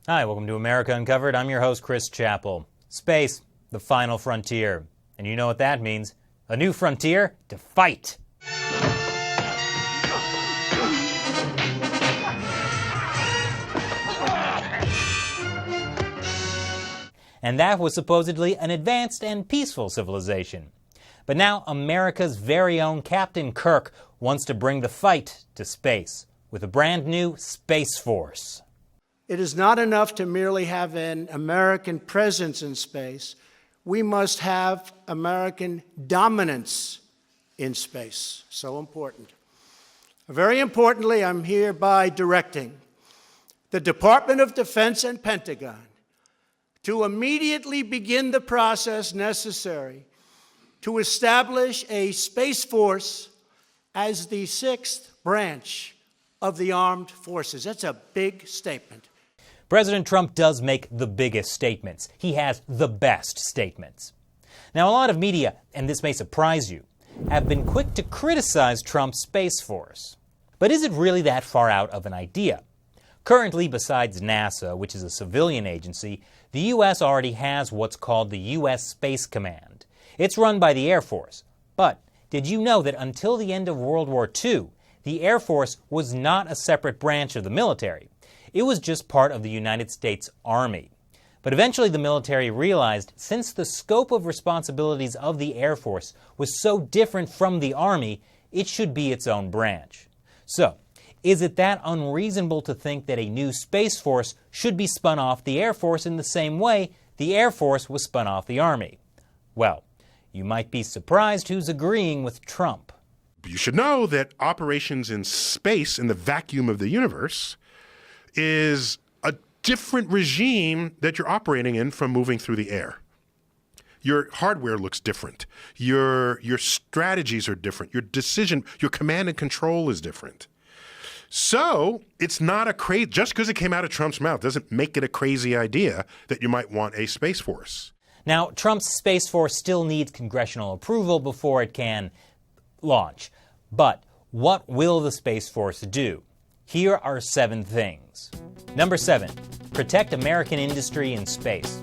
Hi, welcome to America Uncovered. I'm your host, Chris Chappell. Space, the final frontier. And you know what that means. A new frontier to fight. And that was supposedly an advanced and peaceful civilization. But now America's very own Captain Kirk wants to bring the fight to space with a brand new Space Force. It is not enough to merely have an American presence in space. We must have American dominance in space. So important. Very importantly, I'm hereby directing the Department of Defense and Pentagon to immediately begin the process necessary to establish a Space Force as the sixth branch of the armed forces. That's a big statement. President Trump does make the biggest statements. He has the best statements. Now, a lot of media, and this may surprise you, have been quick to criticize Trump's Space Force. But is it really that far out of an idea? Currently, besides NASA, which is a civilian agency, the U.S. already has what's called the U.S. Space Command. It's run by the Air Force. But did you know that until the end of World War II, the Air Force was not a separate branch of the military? It was just part of the United States Army. But eventually the military realized since the scope of responsibilities of the Air Force was so different from the Army, it should be its own branch. So, is it that unreasonable to think that a new Space Force should be spun off the Air Force in the same way the Air Force was spun off the Army? Well, you might be surprised who's agreeing with Trump. You should know that operations in space, in the vacuum of the universe, is a different regime that you're operating in from moving through the air. Your hardware looks different. Your strategies are different. Your command and control is different. So it's not just because it came out of Trump's mouth doesn't make it a crazy idea that you might want a Space Force. Now, Trump's Space Force still needs congressional approval before it can launch. But what will the Space Force do? Here are 7 things. Number 7, protect American industry in space.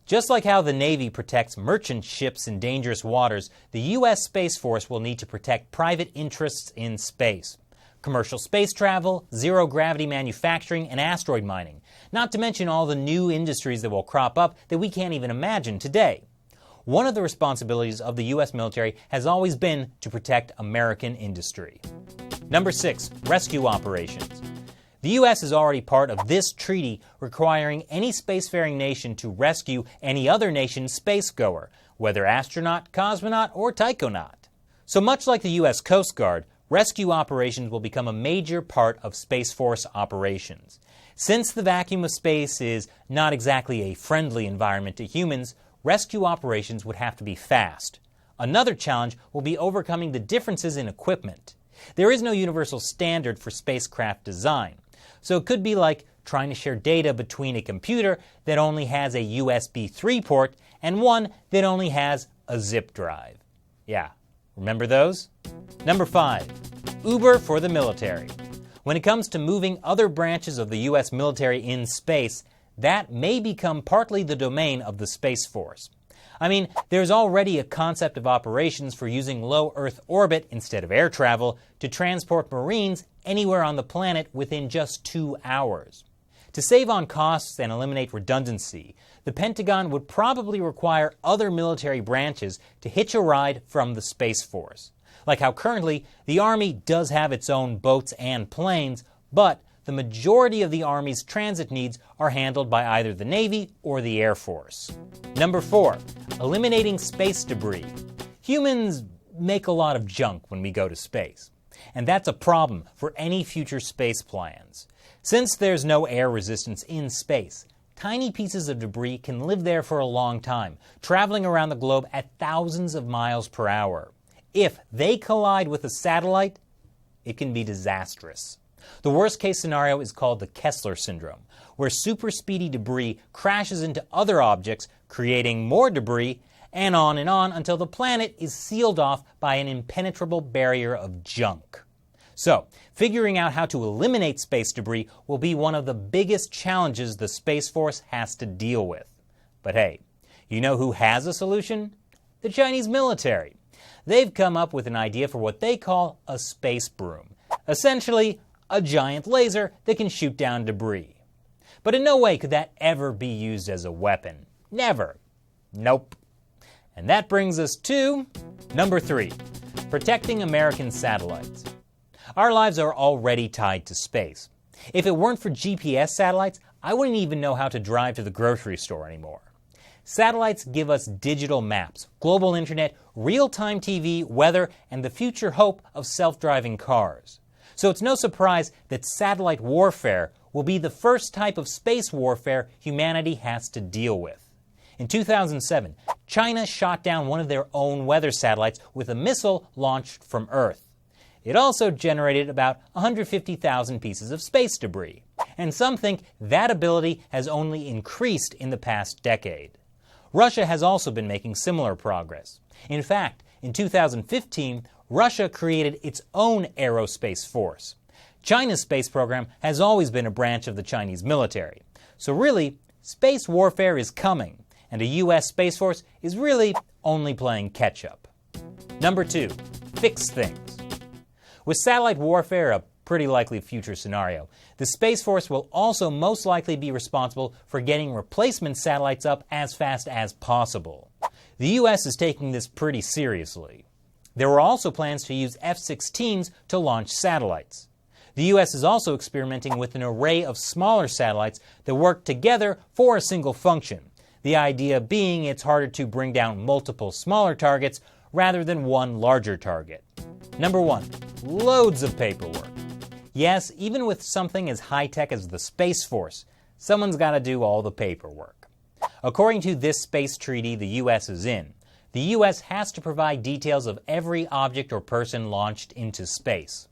Just like how the Navy protects merchant ships in dangerous waters, the U.S. Space Force will need to protect private interests in space. Commercial space travel, zero-gravity manufacturing, and asteroid mining. Not to mention all the new industries that will crop up that we can't even imagine today. One of the responsibilities of the U.S. military has always been to protect American industry. Number 6, rescue operations. The U.S. is already part of this treaty requiring any spacefaring nation to rescue any other nation's spacegoer, whether astronaut, cosmonaut, or taikonaut. So much like the U.S. Coast Guard, rescue operations will become a major part of Space Force operations. Since the vacuum of space is not exactly a friendly environment to humans, rescue operations would have to be fast. Another challenge will be overcoming the differences in equipment. There is no universal standard for spacecraft design, so it could be like trying to share data between a computer that only has a USB 3 port and one that only has a zip drive. Yeah, remember those? Number 5, Uber for the military. When it comes to moving other branches of the U.S. military in space, that may become partly the domain of the Space Force. I mean, there's already a concept of operations for using low Earth orbit instead of air travel to transport Marines anywhere on the planet within just 2 hours. To save on costs and eliminate redundancy, the Pentagon would probably require other military branches to hitch a ride from the Space Force. Like how currently the Army does have its own boats and planes, but the majority of the Army's transit needs are handled by either the Navy or the Air Force. Number 4, eliminating space debris. Humans make a lot of junk when we go to space, and that's a problem for any future space plans. Since there's no air resistance in space, tiny pieces of debris can live there for a long time, traveling around the globe at thousands of miles per hour. If they collide with a satellite, it can be disastrous. The worst-case scenario is called the Kessler syndrome, where super-speedy debris crashes into other objects, creating more debris, and on until the planet is sealed off by an impenetrable barrier of junk. So, figuring out how to eliminate space debris will be one of the biggest challenges the Space Force has to deal with. But hey, you know who has a solution? The Chinese military. They've come up with an idea for what they call a space broom. Essentially, a giant laser that can shoot down debris. But in no way could that ever be used as a weapon. Never. Nope. And that brings us to number 3, protecting American satellites. Our lives are already tied to space. If it weren't for GPS satellites, I wouldn't even know how to drive to the grocery store anymore. Satellites give us digital maps, global internet, real-time TV, weather, and the future hope of self-driving cars. So it's no surprise that satellite warfare will be the first type of space warfare humanity has to deal with. In 2007, China shot down one of their own weather satellites with a missile launched from Earth. It also generated about 150,000 pieces of space debris. And some think that ability has only increased in the past decade. Russia has also been making similar progress. In fact, in 2015, Russia created its own aerospace force. China's space program has always been a branch of the Chinese military. So really, space warfare is coming, and a U.S. Space Force is really only playing catch-up. Number 2, fix things. With satellite warfare a pretty likely future scenario, the Space Force will also most likely be responsible for getting replacement satellites up as fast as possible. The U.S. is taking this pretty seriously. There were also plans to use F-16s to launch satellites. The U.S. is also experimenting with an array of smaller satellites that work together for a single function. The idea being it's harder to bring down multiple smaller targets rather than one larger target. Number 1, loads of paperwork. Yes, even with something as high-tech as the Space Force, someone's got to do all the paperwork. According to this space treaty the U.S. is in, the U.S. has to provide details of every object or person launched into space.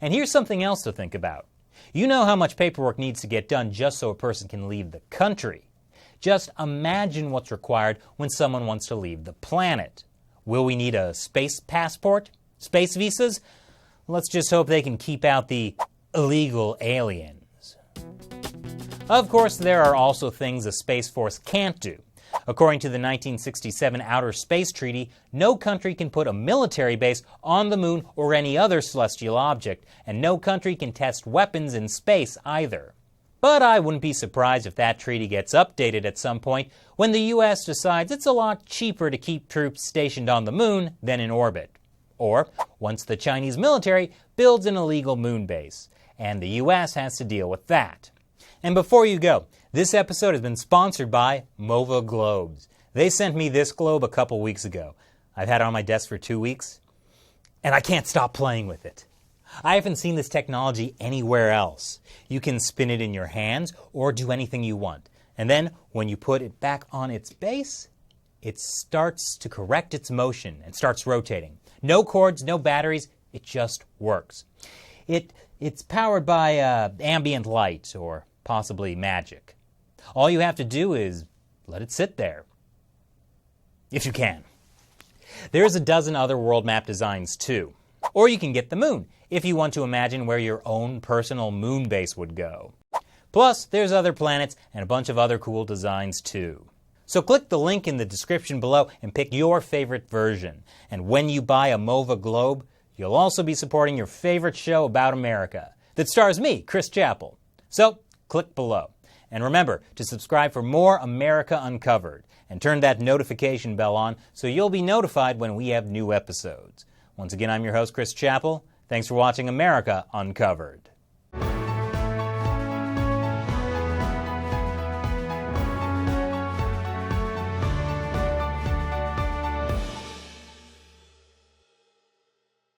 And here's something else to think about. You know how much paperwork needs to get done just so a person can leave the country. Just imagine what's required when someone wants to leave the planet. Will we need a space passport? Space visas? Let's just hope they can keep out the illegal aliens. Of course, there are also things a Space Force can't do. According to the 1967 Outer Space Treaty, no country can put a military base on the moon or any other celestial object, and no country can test weapons in space either. But I wouldn't be surprised if that treaty gets updated at some point when the U.S. decides it's a lot cheaper to keep troops stationed on the moon than in orbit. Or once the Chinese military builds an illegal moon base, and the U.S. has to deal with that. And before you go, this episode has been sponsored by MOVA Globes. They sent me this globe a couple weeks ago. I've had it on my desk for 2 weeks, and I can't stop playing with it. I haven't seen this technology anywhere else. You can spin it in your hands or do anything you want. And then when you put it back on its base, it starts to correct its motion and starts rotating. No cords, no batteries, it just works. It's powered by ambient light or possibly magic. All you have to do is let it sit there. If you can. There's a dozen other world map designs too. Or you can get the moon, if you want to imagine where your own personal moon base would go. Plus, there's other planets and a bunch of other cool designs too. So click the link in the description below and pick your favorite version. And when you buy a MOVA Globe, you'll also be supporting your favorite show about America that stars me, Chris Chappell. So click below. And remember to subscribe for more America Uncovered and turn that notification bell on so you'll be notified when we have new episodes. Once again, I'm your host, Chris Chappell. Thanks for watching America Uncovered.